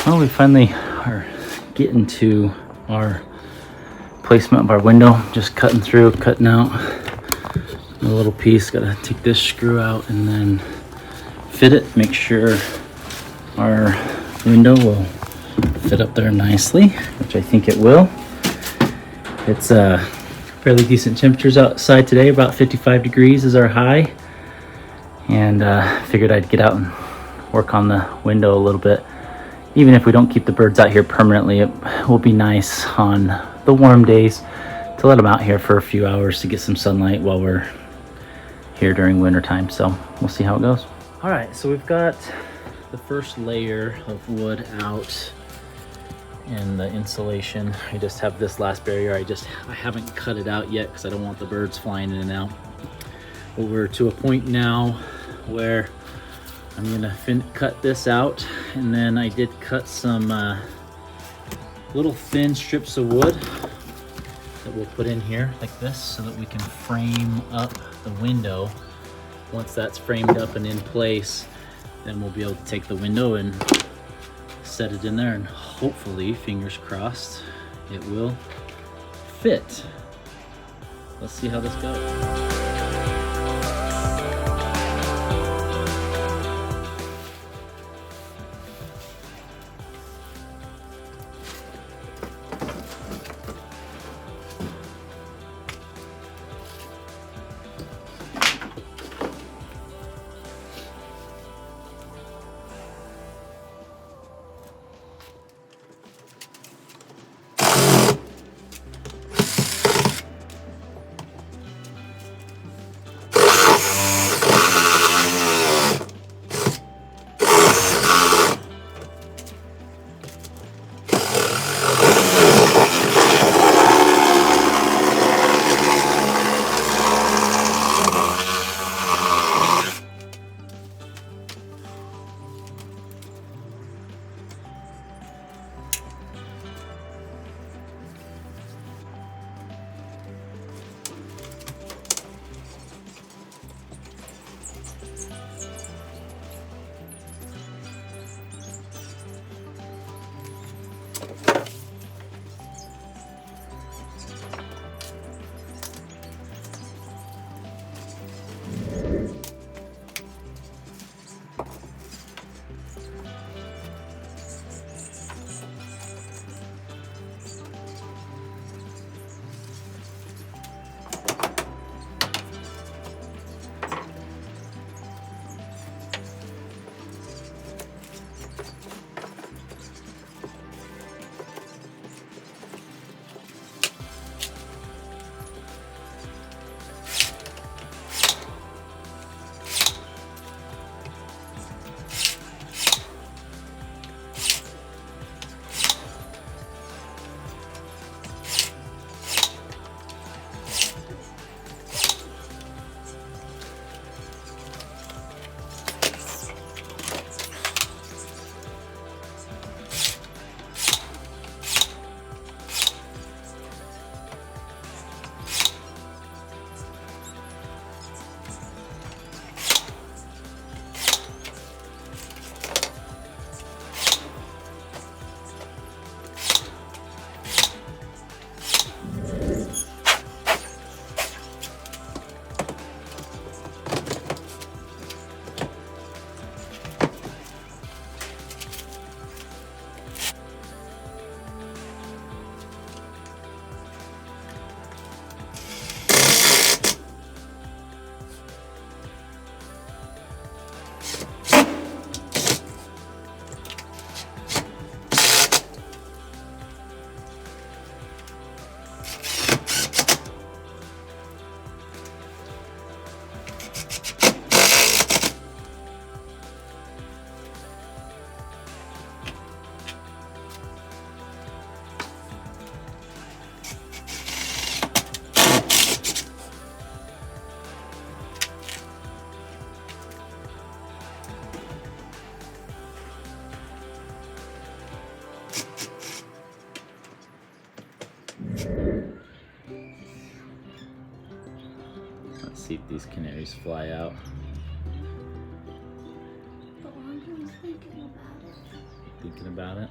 Well, we finally are getting to our placement of our window. Just cutting through, cutting out a little piece. Gotta take this screw out and then fit it. Make sure our window will fit up there nicely, which I think it will. It's fairly decent temperatures outside today. About 55 degrees is our high. And figured I'd get out and work on the window a little bit. Even if we don't keep the birds out here permanently, it will be nice on the warm days to let them out here for a few hours to get some sunlight while we're here during winter time. So we'll see how it goes. All right, so we've got the first layer of wood out in the insulation. I just have this last barrier. I haven't cut it out yet because I don't want the birds flying in and out. But we're to a point now where I'm gonna cut this out, and then I did cut some little thin strips of wood that we'll put in here like this so that we can frame up the window. Once that's framed up and in place, then we'll be able to take the window and set it in there, and hopefully, fingers crossed, it will fit. Let's see how this goes. see if these canaries fly out. But London's thinking about it. Thinking about it?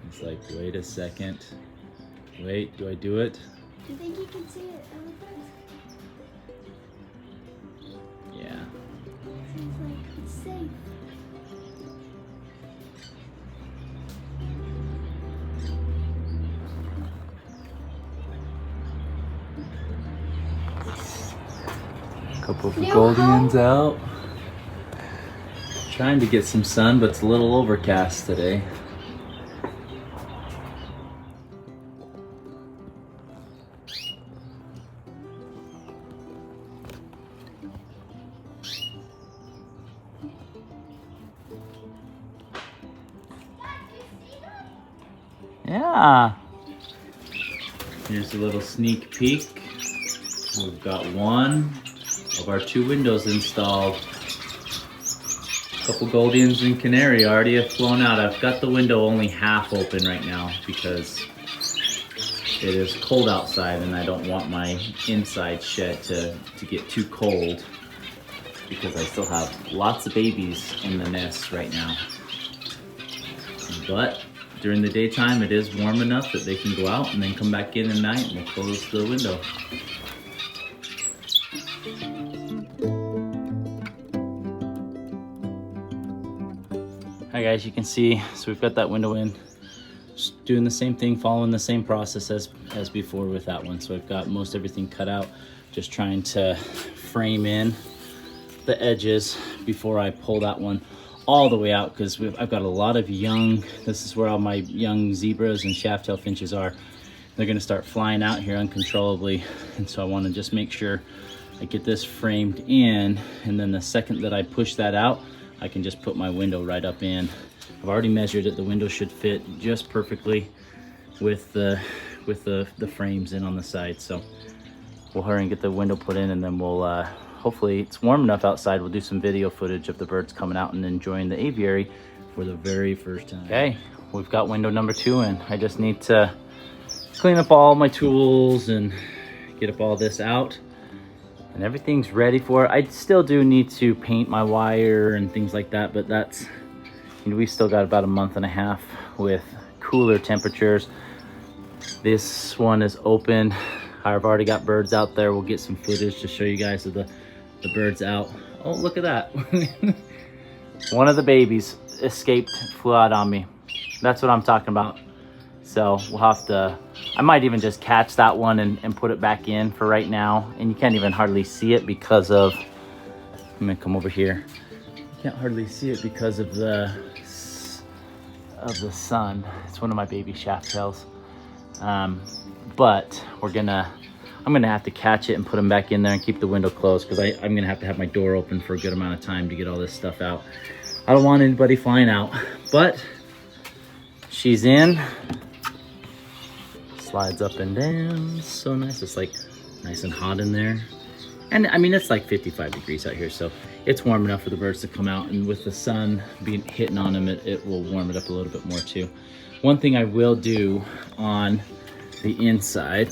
It's like, wait a second. Wait, do I do it? Do you think you can see it, elephants? Yeah. Seems like it's safe. Couple of Goldians out. Trying to get some sun, but it's a little overcast today. Yeah. Here's a little sneak peek. We've got one of our 2 windows installed. A couple Goldians and Canary already have flown out. I've got the window only half open right now because it is cold outside and I don't want my inside shed to get too cold because I still have lots of babies in the nest right now. But during the daytime, it is warm enough that they can go out and then come back in at night and we'll close the window. Hi guys, you can see, so we've got that window in. Just doing the same thing, following the same process as before with that one. So I've got most everything cut out, just trying to frame in the edges before I pull that one all the way out, because I've got a lot of young, this is where all my young zebras and shaft-tail finches are. They're gonna start flying out here uncontrollably, and so I want to just make sure I get this framed in, and then the second that I push that out, I can just put my window right up in. I've already measured it. The window should fit just perfectly with the frames in on the side. So we'll hurry and get the window put in, and then we'll hopefully it's warm enough outside. We'll do some video footage of the birds coming out and enjoying the aviary for the very first time. Okay, we've got window number 2 in. I just need to clean up all my tools and get up all this out. And everything's ready for it. I still do need to paint my wire and things like that, but that's, you know, we still got about a month and a half with cooler temperatures. This one is open. I've already got birds out there. We'll get some footage to show you guys of the birds out. Oh, look at that. One of the babies escaped, flew out on me. That's what I'm talking about. So we'll have to, I might even just catch that one and put it back in for right now. And you can't even hardly see it because of, I'm gonna come over here. You can't hardly see it because of the sun. It's one of my baby shaft tails. But I'm gonna have to catch it and put them back in there and keep the window closed, because I'm gonna have to have my door open for a good amount of time to get all this stuff out. I don't want anybody flying out, but she's in. Slides up and down, so nice. It's like nice and hot in there. And I mean, it's like 55 degrees out here, so it's warm enough for the birds to come out, and with the sun hitting on them, it will warm it up a little bit more too. One thing I will do on the inside,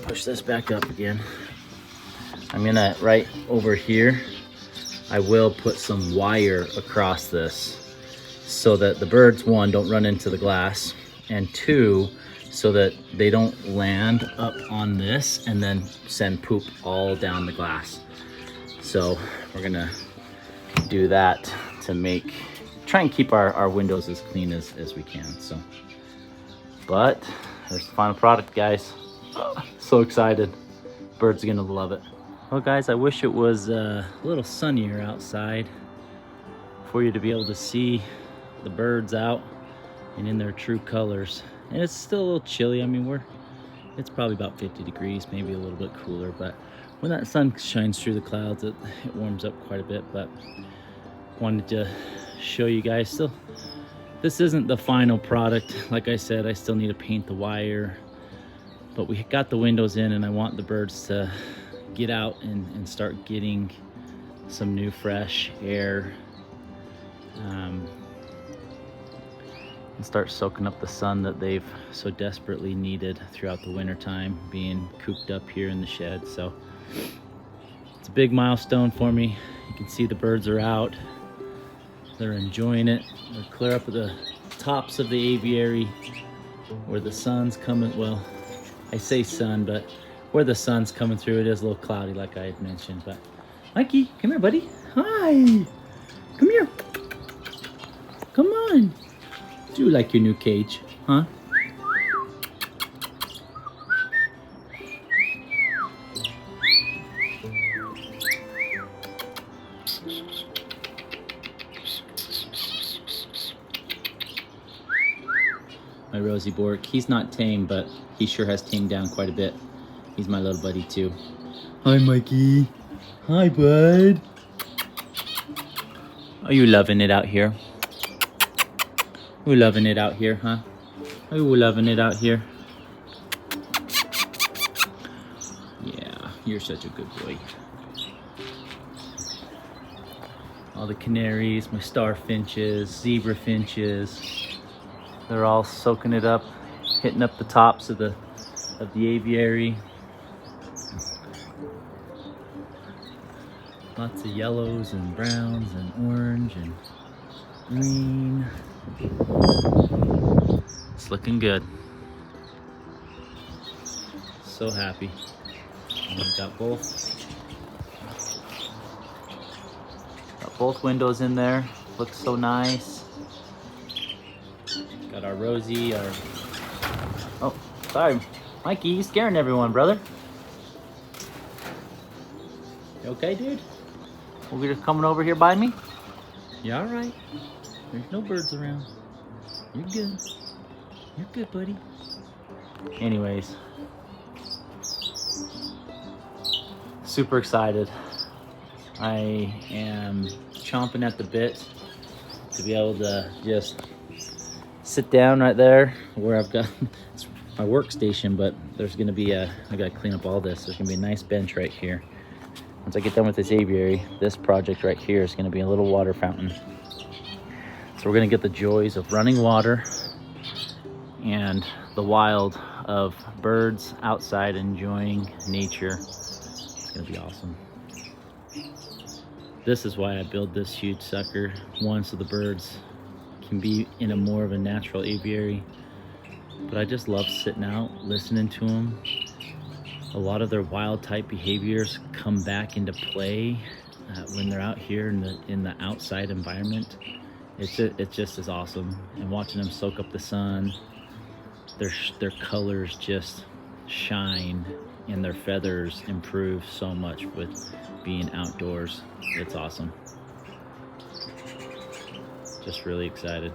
push this back up again. I'm gonna, right over here, I will put some wire across this so that the birds, 1, don't run into the glass, and 2, so that they don't land up on this and then send poop all down the glass. So we're gonna do that to try and keep our windows as clean as we can. So, but there's the final product, guys. So excited. Birds are gonna love it. Well guys, I wish it was a little sunnier outside for you to be able to see the birds out and in their true colors. And it's still a little chilly. I mean, it's probably about 50 degrees, maybe a little bit cooler, but when that sun shines through the clouds, it warms up quite a bit. But wanted to show you guys, still, this isn't the final product. Like I said, I still need to paint the wire, but we got the windows in, and I want the birds to get out and start getting some new fresh air. And start soaking up the sun that they've so desperately needed throughout the winter time, being cooped up here in the shed. So It's a big milestone for me. You can see the birds are out. They're enjoying it. They're clear up at the tops of the aviary where the sun's coming. Well, I say sun, but where the sun's coming through, it is a little cloudy like I had mentioned. But Mikey, come here, buddy. Hi. Come here. Come on. Do you like your new cage, huh? My Rosie Bork. He's not tame, but he sure has tamed down quite a bit. He's my little buddy too. Hi, Mikey. Hi, bud. Are you loving it out here? You loving it out here, huh? Are you loving it out here? Yeah, you're such a good boy. All the canaries, my star finches, zebra finches. They're all soaking it up, hitting up the tops of the aviary. Lots of yellows and browns and orange and green. It's looking good. So happy. And we've got both windows in there. Looks so nice. Got our Rosie, oh, sorry. Mikey, you scaring everyone, brother. You okay, dude? We're just coming over here by me? You all right? There's no birds around. You're good. You're good, buddy. Anyways. Super excited. I am chomping at the bit to be able to just sit down right there where I've got it's my workstation, but there's gonna be I gotta clean up all this. There's gonna be a nice bench right here. Once I get done with this aviary, this project right here is gonna be a little water fountain. So we're gonna get the joys of running water and the wild of birds outside enjoying nature. It's gonna be awesome. This is why I build this huge sucker. One, so the birds can be in a more of a natural aviary, but I just love sitting out, listening to them. A lot of their wild type behaviors come back into play when they're out here in the outside environment. It just is awesome. And watching them soak up the sun, their colors just shine and their feathers improve so much with being outdoors. It's awesome. Just really excited.